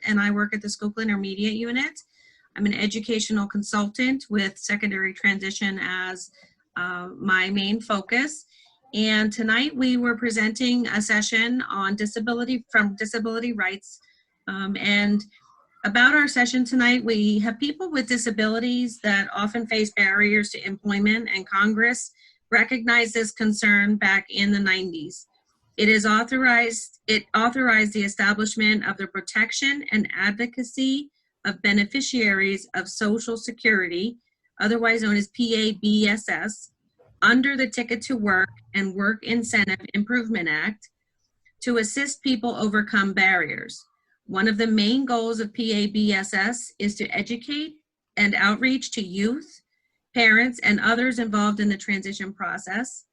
and I work at the Schuylkill Intermediate Unit. I'm an educational consultant with secondary transition as my main focus. And tonight we were presenting a session on disability rights. And about our session tonight, we have people with disabilities that often face barriers to employment, and Congress recognized this concern back in the 90s. It authorized the establishment of the protection and advocacy of beneficiaries of Social Security, otherwise known as PABSS, under the Ticket to Work and Work Incentive Improvement Act to assist people overcome barriers. One of the main goals of PABSS is to educate and outreach to youth, parents, and others involved in the transition process.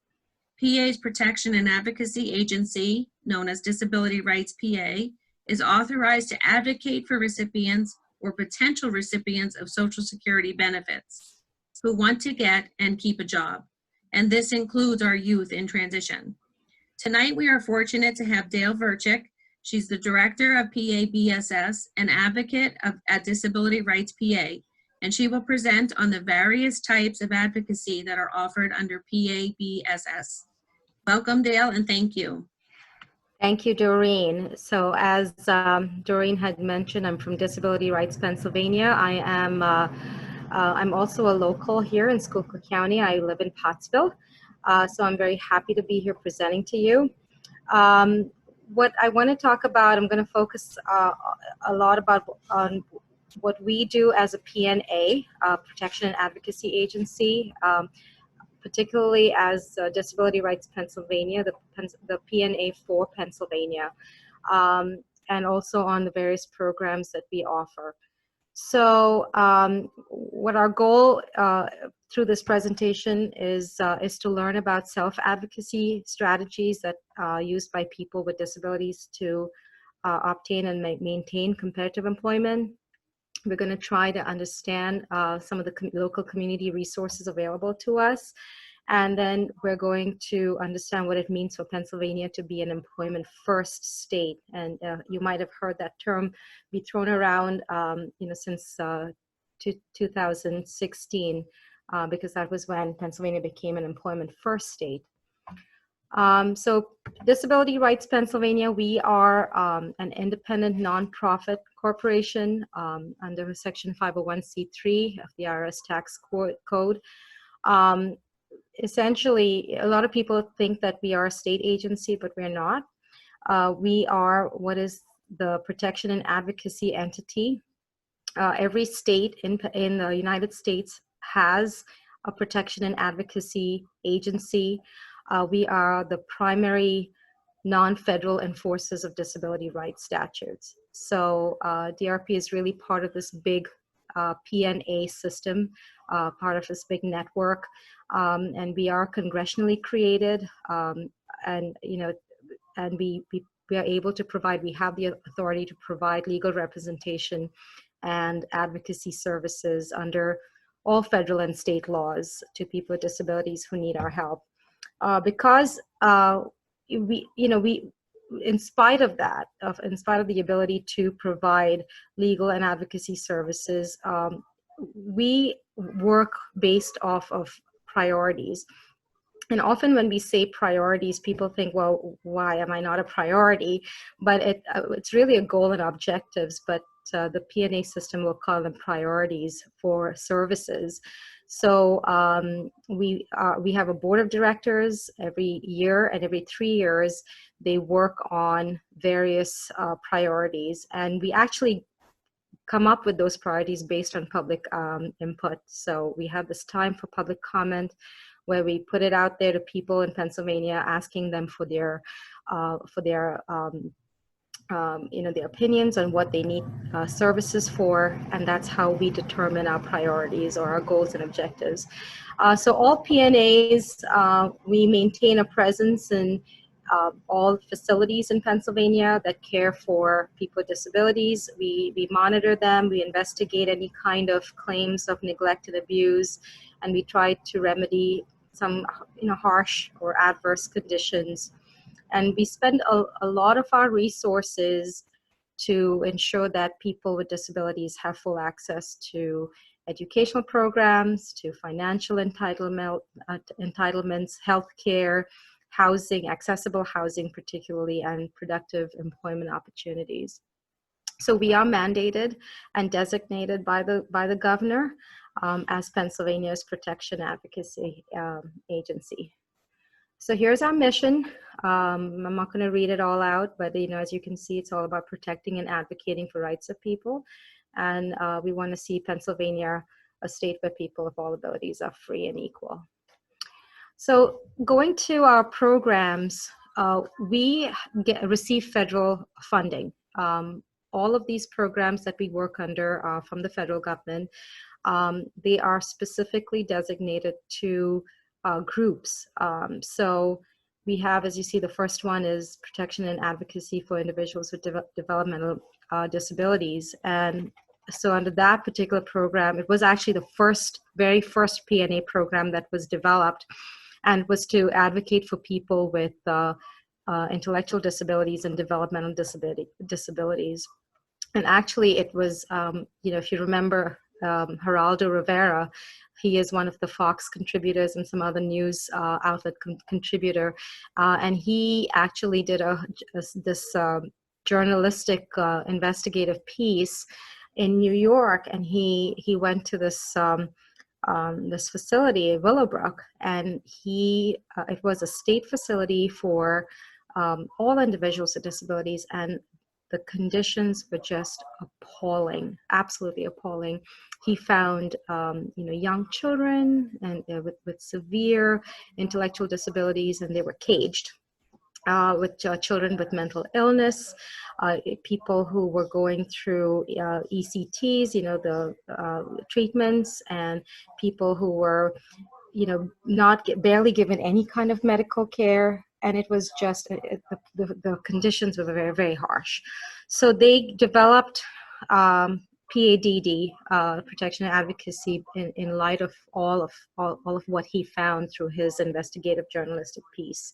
PA's Protection and Advocacy Agency, known as Disability Rights PA, is authorized to advocate for recipients or potential recipients of Social Security benefits who want to get and keep a job. And this includes our youth in transition. Tonight, we are fortunate to have Dale Verchick. She's the director of PABSS and advocate at Disability Rights PA, and she will present on the various types of advocacy that are offered under PABSS. Welcome, Dale, and thank you. Thank you, Doreen. So as Doreen had mentioned, I'm from Disability Rights Pennsylvania. I'm also a local here in Schuylkill County. I live in Pottsville. So I'm very happy to be here presenting to you. What I want to talk about, I'm going to focus a lot on what we do as a PNA, Protection and Advocacy Agency, particularly as Disability Rights Pennsylvania, the PNA for Pennsylvania, and also on the various programs that we offer. So what our goal through this presentation is to learn about self-advocacy strategies that are used by people with disabilities to obtain and maintain competitive employment. We're going to try to understand some of the local community resources available to us. And then we're going to understand what it means for Pennsylvania to be an employment first state. And you might have heard that term be thrown around since 2016, because that was when Pennsylvania became an employment first state. So Disability Rights Pennsylvania, we are an independent nonprofit corporation under Section 501c3 of the IRS tax code. Essentially, a lot of people think that we are a state agency, but we're not. We are what is the protection and advocacy entity. Every state in the United States has a protection and advocacy agency. We are the primary non-federal enforcers of disability rights statutes. So DRP is really part of this big PNA system, part of this big network, and we are congressionally created, and we are able to provide. We have the authority to provide legal representation and advocacy services under all federal and state laws to people with disabilities who need our help. Because in spite of that, in spite of the ability to provide legal and advocacy services, we work based off of priorities. And often when we say priorities, people think, well, why am I not a priority? But it's really a goal and objectives, but the PNA system will call them priorities for services. So we have a board of directors every year, and every 3 years they work on various priorities, and we actually come up with those priorities based on public input. So we have this time for public comment where we put it out there to people in Pennsylvania, asking them for their their opinions on what they need services for, and that's how we determine our priorities or our goals and objectives. So all PNAs, we maintain a presence in all facilities in Pennsylvania that care for people with disabilities. We monitor them, we investigate any kind of claims of neglect and abuse, and we try to remedy some harsh or adverse conditions. And we spend a lot of our resources to ensure that people with disabilities have full access to educational programs, to financial entitlements, healthcare, housing, accessible housing particularly, and productive employment opportunities. So we are mandated and designated by the governor as Pennsylvania's protection advocacy agency. So here's our mission. I'm not going to read it all out, but as you can see, it's all about protecting and advocating for rights of people. And we want to see Pennsylvania a state where people of all abilities are free and equal. So going to our programs, we receive federal funding. All of these programs that we work under from the federal government, they are specifically designated to groups. So we have, as you see, the first one is protection and advocacy for individuals with developmental disabilities. And so under that particular program, it was actually the very first PNA program that was developed, and was to advocate for people with intellectual disabilities and developmental disabilities. And actually it was, if you remember Geraldo Rivera, he is one of the Fox contributors and some other news outlet contributor. And he actually did this journalistic investigative piece in New York. And he went to this facility, Willowbrook, and it was a state facility for all individuals with disabilities, and the conditions were just appalling, absolutely appalling. He found, young children and with severe intellectual disabilities, and they were caged. With children with mental illness, people who were going through ECTs, the treatments, and people who were, barely given any kind of medical care. And it was just, the conditions were very, very harsh. So they developed PADD, protection and advocacy, in light of all of what he found through his investigative journalistic piece.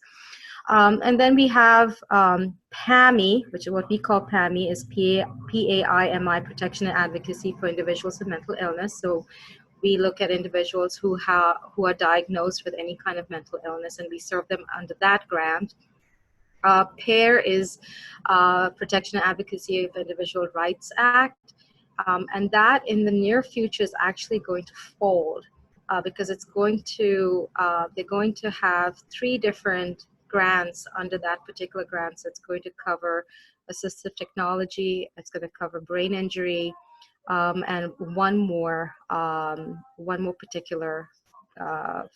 And then we have PAMI, which is what we call PAMI, is PAIMI, Protection and Advocacy for Individuals with Mental Illness. So we look at individuals who are diagnosed with any kind of mental illness, and we serve them under that grant. PAIR is Protection and Advocacy of Individual Rights Act, and that in the near future is actually going to fold because it's going to, they're going to have 3 different grants under that particular grant. So it's going to cover assistive technology, it's going to cover brain injury, and one more particular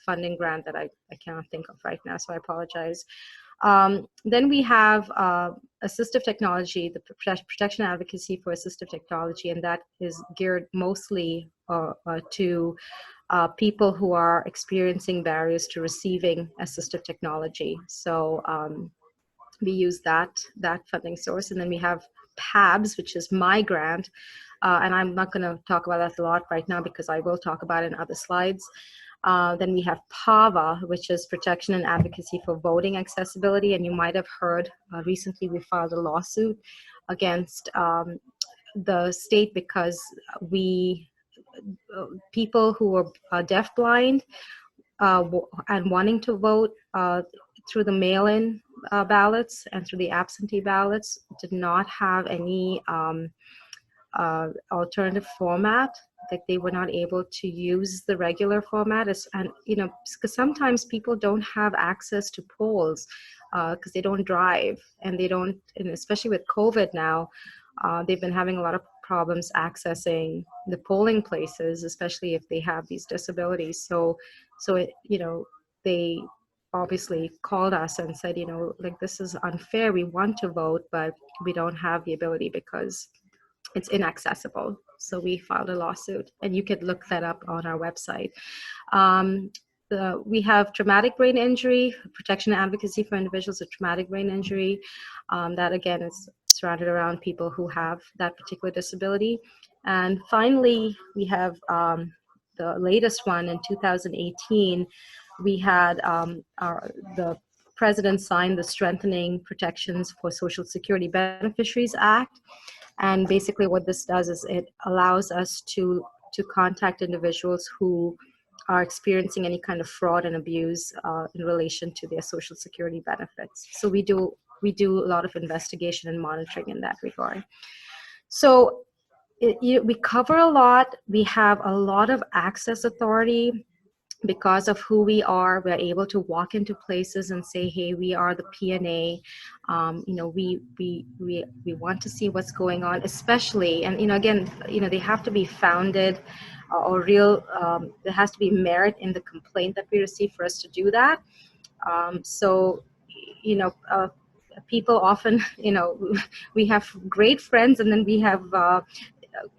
funding grant that I cannot think of right now, so I apologize. Then we have assistive technology, the protection advocacy for assistive technology, and that is geared mostly to people who are experiencing barriers to receiving assistive technology. So we use that funding source. And then we have PABS, which is my grant. And I'm not going to talk about that a lot right now because I will talk about it in other slides. Then we have PAVA, which is Protection and Advocacy for Voting Accessibility. And you might have heard recently we filed a lawsuit against the state because people who are deafblind and wanting to vote through the mail-in ballots and through the absentee ballots did not have any alternative format, that they were not able to use the regular format. And because sometimes people don't have access to polls because they don't drive, and they don't, and especially with COVID now, they've been having a lot of problems accessing the polling places, especially if they have these disabilities. So they obviously called us and said, like, this is unfair. We want to vote, but we don't have the ability because it's inaccessible. So we filed a lawsuit, and you could look that up on our website. We have traumatic brain injury, protection and advocacy for individuals with traumatic brain injury. That again is surrounded around people who have that particular disability. And finally, we have the latest one in 2018. We had the president signed the Strengthening Protections for Social Security Beneficiaries Act. And basically what this does is it allows us to contact individuals who are experiencing any kind of fraud and abuse in relation to their Social Security benefits. So we do a lot of investigation and monitoring in that regard. So we cover a lot. We have a lot of access authority. Because of who we are, we're able to walk into places and say, hey, we are the PNA. We want to see what's going on, especially, and again, they have to be founded or real. There has to be merit in the complaint that we receive for us to do that. So people often, we have great friends, and then we have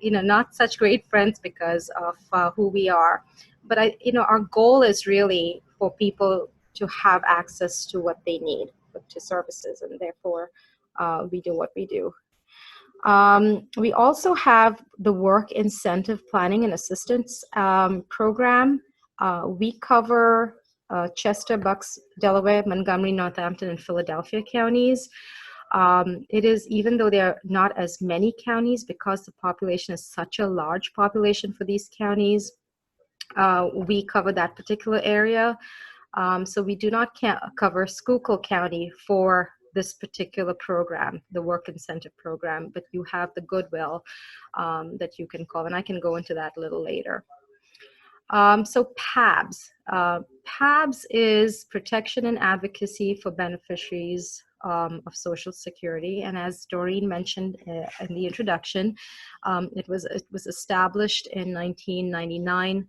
not such great friends because of who we are. But our goal is really for people to have access to what they need, to services, and therefore we do what we do. We also have the Work Incentive Planning and Assistance Program. We cover Chester, Bucks, Delaware, Montgomery, Northampton, and Philadelphia counties. It is, even though there are not as many counties, because the population is such a large population for these counties, we cover that particular area. So we do not cover Schuylkill County for this particular program, the Work Incentive Program, but you have the Goodwill that you can call, and I can go into that a little later. So PABS. PABS is Protection and Advocacy for Beneficiaries of Social Security, and as Doreen mentioned in the introduction, it was established in 1999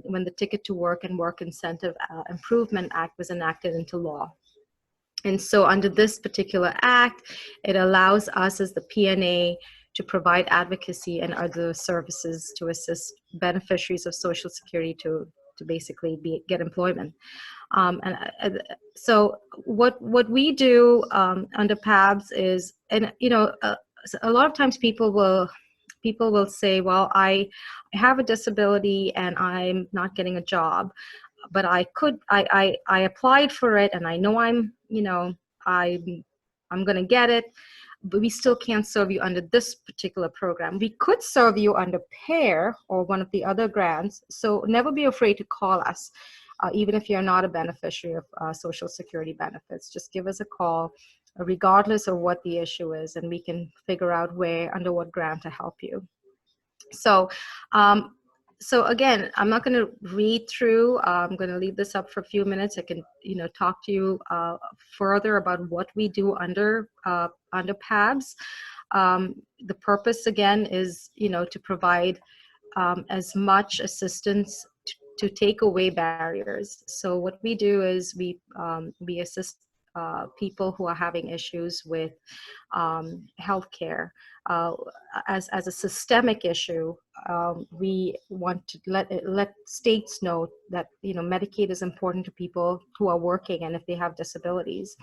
when the Ticket to Work and Work Incentive Improvement Act was enacted into law. And so under this particular act, it allows us as the PNA to provide advocacy and other services to assist beneficiaries of Social Security to basically get employment. So what we do under PABS is, and a lot of times people will say, well, I have a disability and I'm not getting a job, but I applied for it and I know I'm going to get it, but we still can't serve you under this particular program. We could serve you under PAIR or one of the other grants. So never be afraid to call us, even if you're not a beneficiary of Social Security benefits. Just give us a call, regardless of what the issue is, and we can figure out under what grant to help you. So, so again, I'm not going to read through. I'm going to leave this up for a few minutes. I can, talk to you further about what we do under PABS. The purpose again is, to provide as much assistance to take away barriers. So what we do is we assist people who are having issues with healthcare. As a systemic issue, we want to let states know that Medicaid is important to people who are working and if they have disabilities.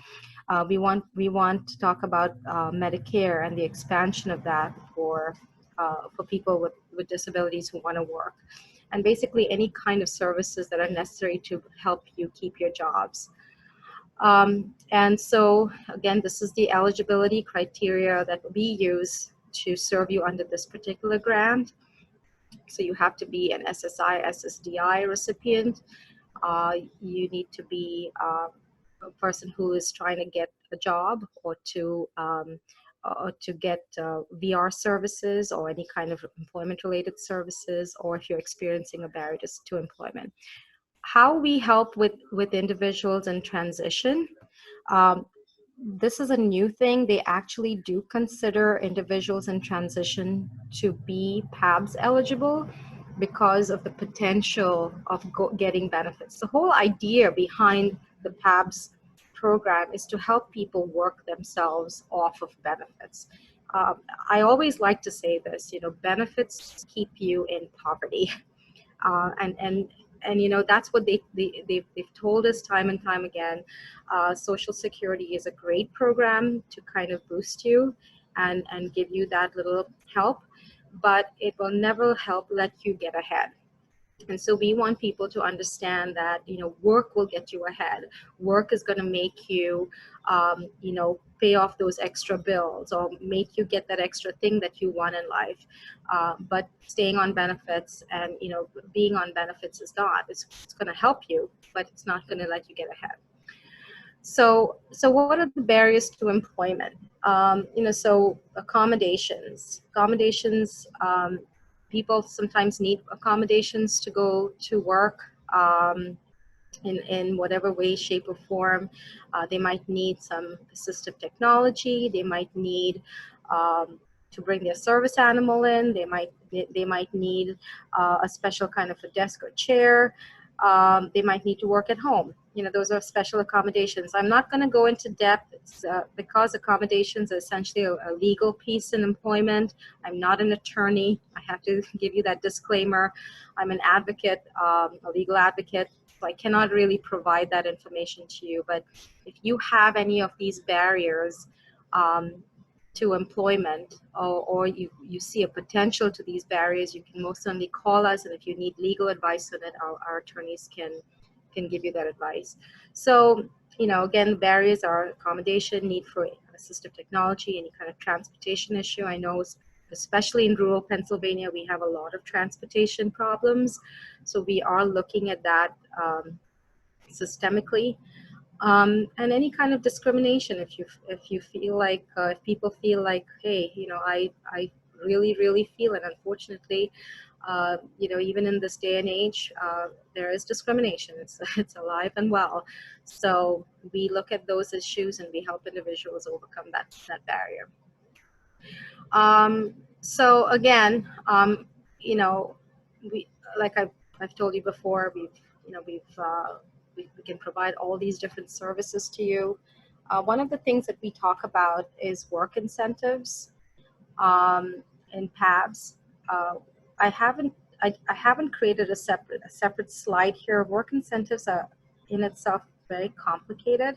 We want to talk about Medicare and the expansion of that for people with disabilities who want to work, and basically any kind of services that are necessary to help you keep your jobs. And so again, this is the eligibility criteria that we use to serve you under this particular grant. So you have to be an SSI, SSDI recipient. You need to be a person who is trying to get a job or to get VR services or any kind of employment-related services, or if you're experiencing a barrier to employment. How we help with individuals in transition. This is a new thing. They actually do consider individuals in transition to be PABS eligible because of the potential of getting benefits. The whole idea behind the PABS program is to help people work themselves off of benefits. I always like to say this, benefits keep you in poverty. And that's what they've told us time and time again. Social Security is a great program to kind of boost you and give you that little help, but it will never help let you get ahead. And so we want people to understand that, work will get you ahead. Work is going to make you, pay off those extra bills or make you get that extra thing that you want in life. But staying on benefits and, being on benefits is not. It's going to help you, but it's not going to let you get ahead. So what are the barriers to employment? So accommodations. People sometimes need accommodations to go to work in whatever way, shape, or form. They might need some assistive technology. They might need to bring their service animal in. They might need a special kind of a desk or chair. They might need to work at home. Those are special accommodations. I'm not going to go into depth. It's, because accommodations are essentially a legal piece in employment. I'm not an attorney. I have to give you that disclaimer. I'm an advocate, a legal advocate. So I cannot really provide that information to you. But if you have any of these barriers to employment, or you see a potential to these barriers, you can most certainly call us. And if you need legal advice on it, our attorneys can give you that advice. So, again, the barriers are accommodation, need for assistive technology, any kind of transportation issue. I know especially in rural Pennsylvania, we have a lot of transportation problems. So we are looking at that systemically. And any kind of discrimination, if you feel like, if people feel like, hey, I really feel it, unfortunately, even in this day and age, there is discrimination. It's alive and well. So we look at those issues and we help individuals overcome that barrier. So again, we, like I've told you before, we can provide all these different services to you. One of the things that we talk about is work incentives in PABS. I haven't created a separate slide here. Work incentives are in itself very complicated.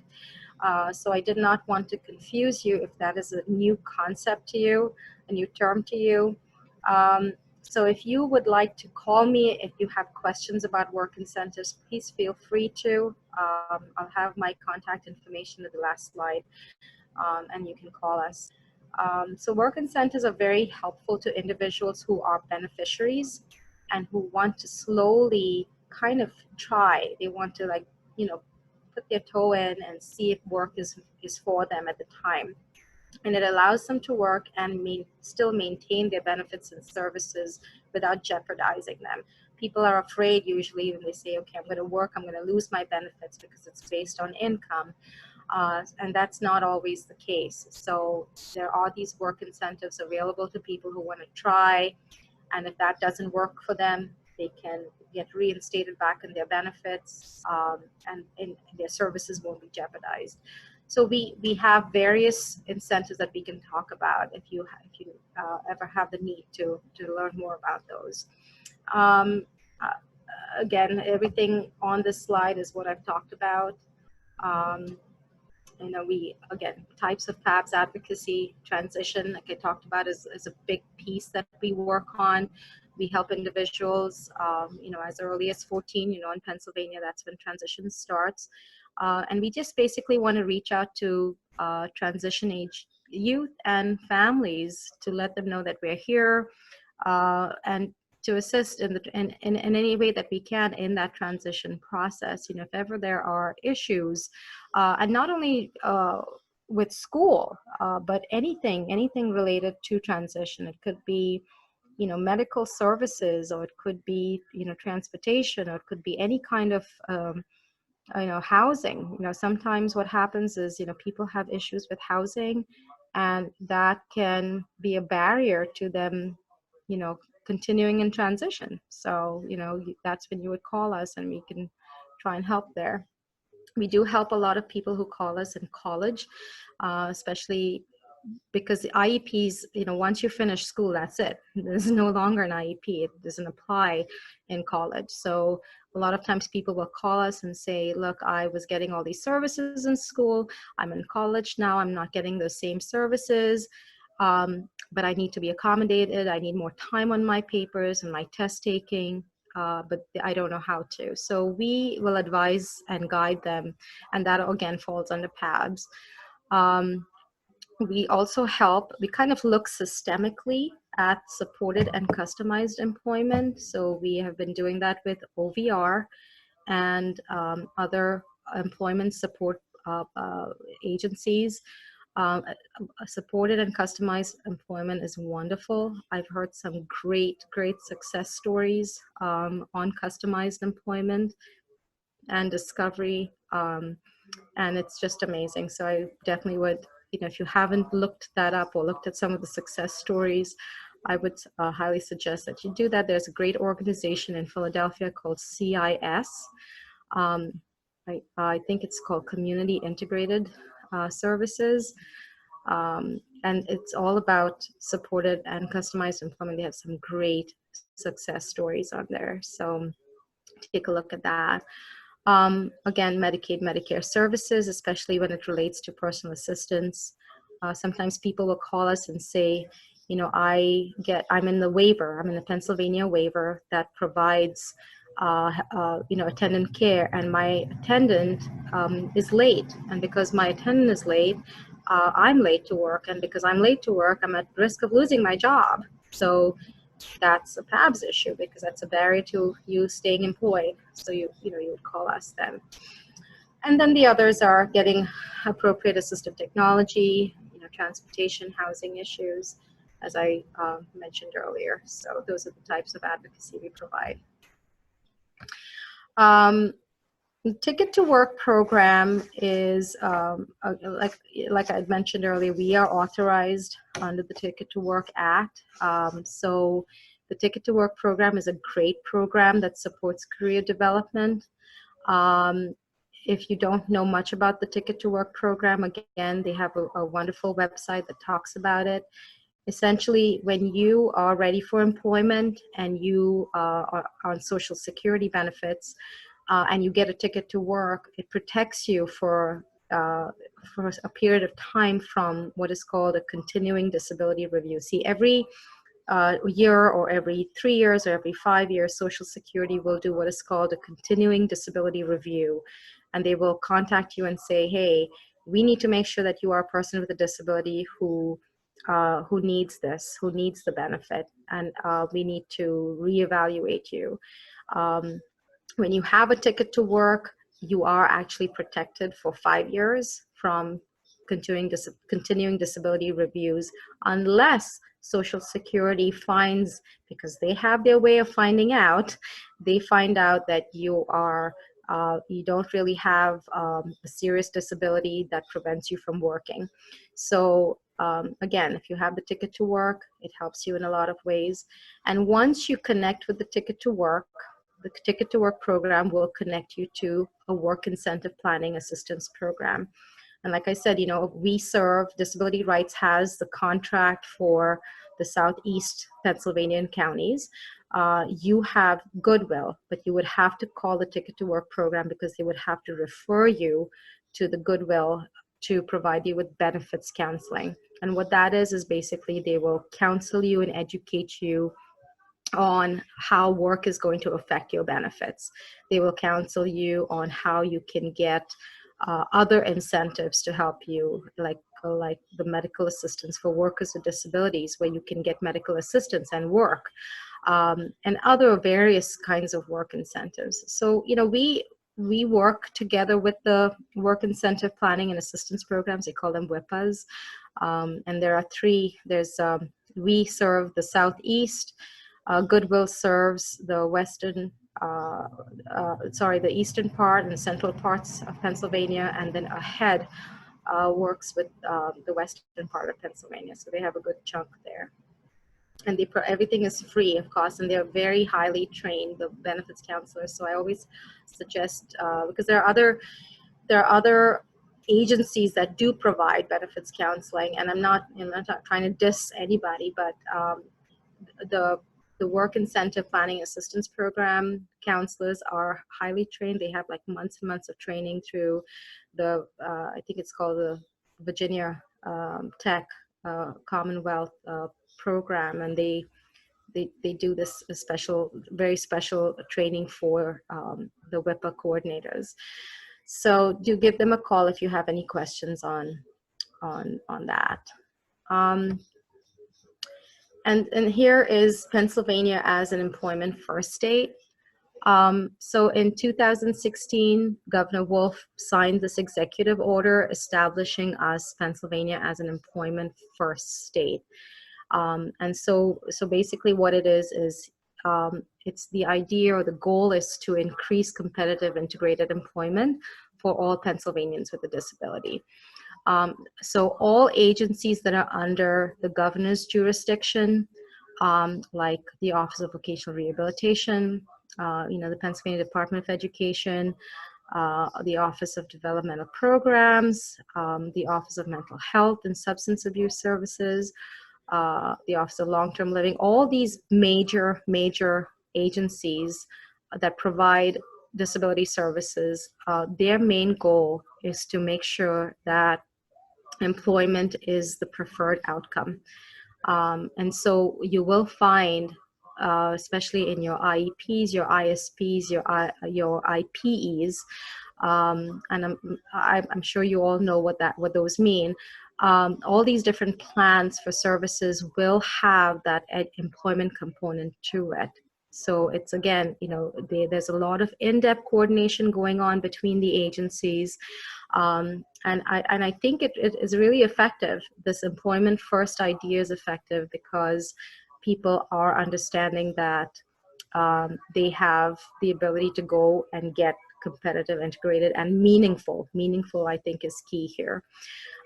So I did not want to confuse you if that is a new concept to you, a new term to you. So if you would like to call me, if you have questions about work incentives, please feel free to. I'll have my contact information in the last slide, and you can call us. So work incentives are very helpful to individuals who are beneficiaries and who want to slowly kind of try. They want to put their toe in and see if work is for them at the time. And it allows them to work and still maintain their benefits and services without jeopardizing them. People are afraid usually when they say, okay, I'm going to work, I'm going to lose my benefits because it's based on income. And that's not always the case. So there are these work incentives available to people who want to try. And if that doesn't work for them, they can get reinstated back in their benefits, and their services won't be jeopardized. So we have various incentives that we can talk about if you ever have the need to learn more about those. Again, everything on this slide is what I've talked about. Types of PABS advocacy, transition, like I talked about, is a big piece that we work on. We help individuals, as early as 14, in Pennsylvania, that's when transition starts. And we just basically want to reach out to transition age youth and families to let them know that we're here, and to assist in any way that we can in that transition process. If ever there are issues, and not only with school, but anything related to transition. It could be, medical services, or it could be, transportation, or it could be any kind of, housing. Sometimes what happens is, people have issues with housing, and that can be a barrier to them, continuing in transition. So, that's when you would call us and we can try and help there. We do help a lot of people who call us in college, especially because the IEPs, once you finish school, that's it. There's no longer an IEP. It doesn't apply in college. So a lot of times people will call us and say, look, I was getting all these services in school. I'm in college now. I'm not getting those same services, but I need to be accommodated. I need more time on my papers and my test taking. but I don't know how to. So we will advise and guide them, and that again falls under PABS. We also help, we kind of look systemically at supported and customized employment. So we have been doing that with OVR and other employment support agencies. Supported and customized employment is wonderful. I've heard some great success stories on customized employment and discovery, and it's just amazing. So I definitely would, if you haven't looked that up or looked at some of the success stories, I would highly suggest that you do that. There's a great organization in Philadelphia called CIS. I think it's called Community Integrated Services. And it's all about supported and customized employment. They have some great success stories on there. So take a look at that. Again, Medicaid, Medicare services, especially when it relates to personal assistance. Sometimes people will call us and say, I'm in the waiver, I'm in the Pennsylvania waiver that provides, attendant care, and my attendant is late. And because my attendant is late, I'm late to work. And because I'm late to work, I'm at risk of losing my job. So that's a PABS issue, because that's a barrier to you staying employed. So you would call us then. And then the others are getting appropriate assistive technology, transportation, housing issues, as I mentioned earlier. So those are the types of advocacy we provide. The Ticket to Work program is, like I mentioned earlier, we are authorized under the Ticket to Work Act. So the Ticket to Work program is a great program that supports career development. If you don't know much about the Ticket to Work program, again, they have a wonderful website that talks about it. Essentially, when you are ready for employment and you are on Social Security benefits, and you get a ticket to work, it protects you for a period of time from what is called a continuing disability review. See, every year or every 3 years or every 5 years, Social Security will do what is called a continuing disability review. And they will contact you and say, hey, we need to make sure that you are a person with a disability who needs this, who needs the benefit, and we need to reevaluate you. When you have a ticket to work, you are actually protected for 5 years from continuing disability reviews, unless Social Security finds, because they have their way of finding out, they find out that you don't really have a serious disability that prevents you from working. So again, if you have the ticket to work, it helps you in a lot of ways. And once you connect with the ticket to work, the Ticket to Work program will connect you to a work incentive planning assistance program. And like I said, we serve, Disability Rights has the contract for the Southeast Pennsylvania counties. You have Goodwill, but you would have to call the Ticket to Work program, because they would have to refer you to the Goodwill to provide you with benefits counseling. And what that is basically they will counsel you and educate you on how work is going to affect your benefits. They will counsel you on how you can get other incentives to help you, like the medical assistance for workers with disabilities, where you can get medical assistance and work, and other various kinds of work incentives. So, we work together with the work incentive planning and assistance programs. They call them WIPAs. And there are three. We serve the Southeast. Goodwill serves the the eastern part and central parts of Pennsylvania, and then AHEAD works with the western part of Pennsylvania. So they have a good chunk there. And everything is free of cost, and they're very highly trained, the benefits counselors. So I always suggest, because there are other agencies that do provide benefits counseling, and I'm not trying to diss anybody, but the work incentive planning assistance program counselors are highly trained. They have like months and months of training through the, I think it's called the Virginia Tech Commonwealth program. And they they do this special, very special training for the WIPA coordinators. So do give them a call if you have any questions on that. And here is Pennsylvania as an employment first state. So in 2016, Governor Wolf signed this executive order establishing us, Pennsylvania, as an employment first state. And so basically what it is it's the idea, or the goal is to increase competitive integrated employment for all Pennsylvanians with a disability. So all agencies that are under the governor's jurisdiction, like the Office of Vocational Rehabilitation, the Pennsylvania Department of Education, the Office of Developmental Programs, the Office of Mental Health and Substance Abuse Services, the Office of Long-Term Living, all these major agencies that provide disability services, their main goal is to make sure that employment is the preferred outcome. And so you will find, especially in your IEPs, your ISPs, your IPEs, and I'm sure you all know what those mean. All these different plans for services will have that employment component to it. So it's, again, there's a lot of in-depth coordination going on between the agencies. And I think it is really effective. This employment first idea is effective because people are understanding that they have the ability to go and get competitive, integrated, and meaningful. Meaningful, I think, is key here.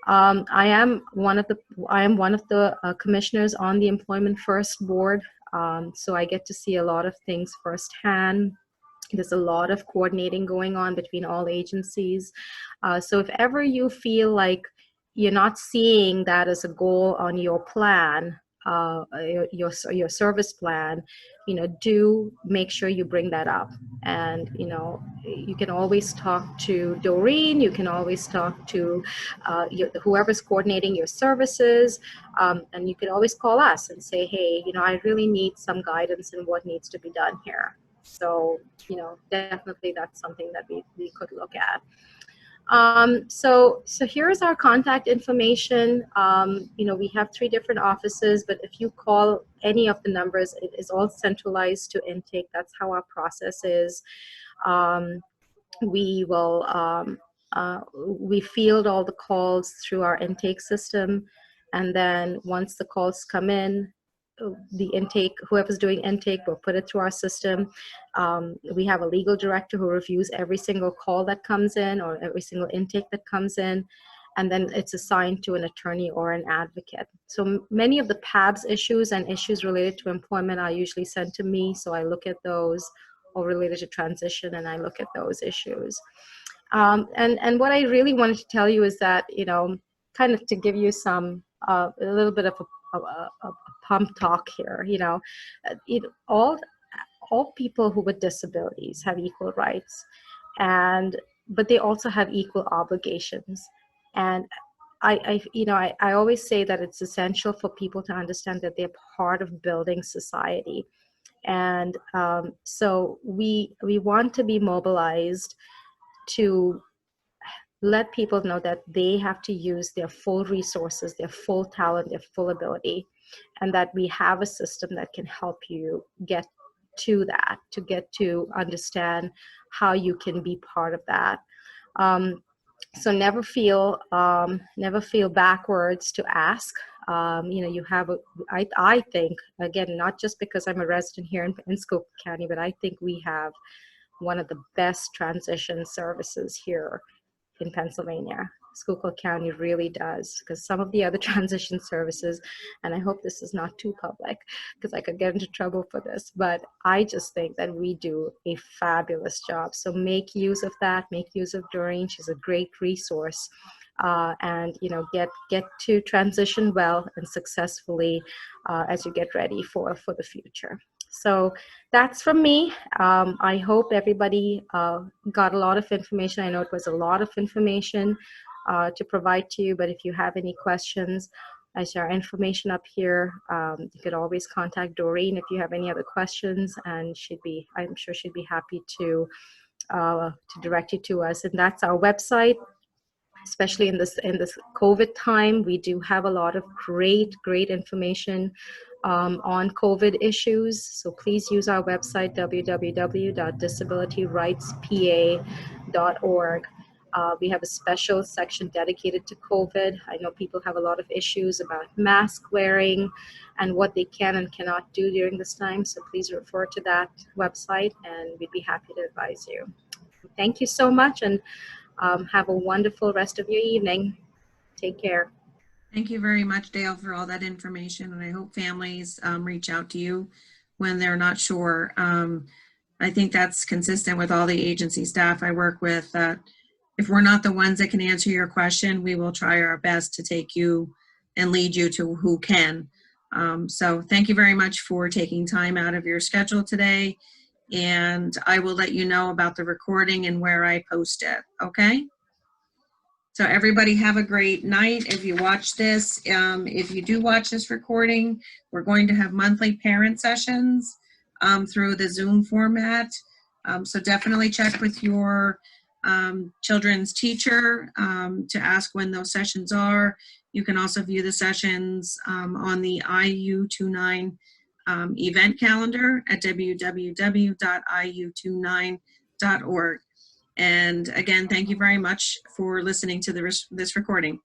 I am one of the commissioners on the Employment First board, so I get to see a lot of things firsthand. There's a lot of coordinating going on between all agencies. So if ever you feel like you're not seeing that as a goal on your plan, your service plan, do make sure you bring that up. And you can always talk to Doreen. You can always talk to whoever's coordinating your services, and you can always call us and say, hey, I really need some guidance in what needs to be done here. So definitely that's something that we could look at. So here's our contact information. We have 3 different offices, but if you call any of the numbers, it is all centralized to intake. That's how our process is. We field all the calls through our intake system, and then once the calls come in, the intake, whoever's doing intake, will put it through our system. We have a legal director who reviews every single call that comes in, or every single intake that comes in, and then it's assigned to an attorney or an advocate. So many of the PABS issues and issues related to employment are usually sent to me, so I look at those, or related to transition, and I look at those issues. And what I really wanted to tell you is that, kind of to give you some, a little bit of a pump talk here, all people who with disabilities have equal rights, but they also have equal obligations. And I always say that it's essential for people to understand that they're part of building society. And so we want to be mobilized to let people know that they have to use their full resources, their full talent, their full ability, and that we have a system that can help you get to that, to get to understand how you can be part of that. So never feel backwards to ask. You have I think, again, not just because I'm a resident here in Schuylkill County, but I think we have one of the best transition services here in Pennsylvania. Schuylkill County really does, because some of the other transition services, and I hope this is not too public because I could get into trouble for this, but I just think that we do a fabulous job. So make use of that, make use of Doreen. She's a great resource, and get to transition well and successfully as you get ready for the future. So that's from me. I hope everybody got a lot of information. I know it was a lot of information to provide to you, but if you have any questions, I share information up here. You could always contact Doreen if you have any other questions, and I'm sure she'd be happy to direct you to us. And that's our website. Especially in this COVID time, we do have a lot of great information on COVID issues. So please use our website, www.disabilityrightspa.org. We have a special section dedicated to COVID. I know people have a lot of issues about mask wearing and what they can and cannot do during this time. So please refer to that website and we'd be happy to advise you. Thank you so much, and have a wonderful rest of your evening. Take care. Thank you very much, Dale, for all that information. And I hope families reach out to you when they're not sure. I think that's consistent with all the agency staff I work with. If we're not the ones that can answer your question, we will try our best to take you and lead you to who can. So thank you very much for taking time out of your schedule today. And I will let you know about the recording and where I post it, okay? So everybody have a great night. If you watch this, if you do watch this recording, we're going to have monthly parent sessions through the Zoom format. So definitely check with your children's teacher to ask when those sessions are. You can also view the sessions on the IU29 event calendar at www.iu29.org. And again, thank you very much for listening to this recording.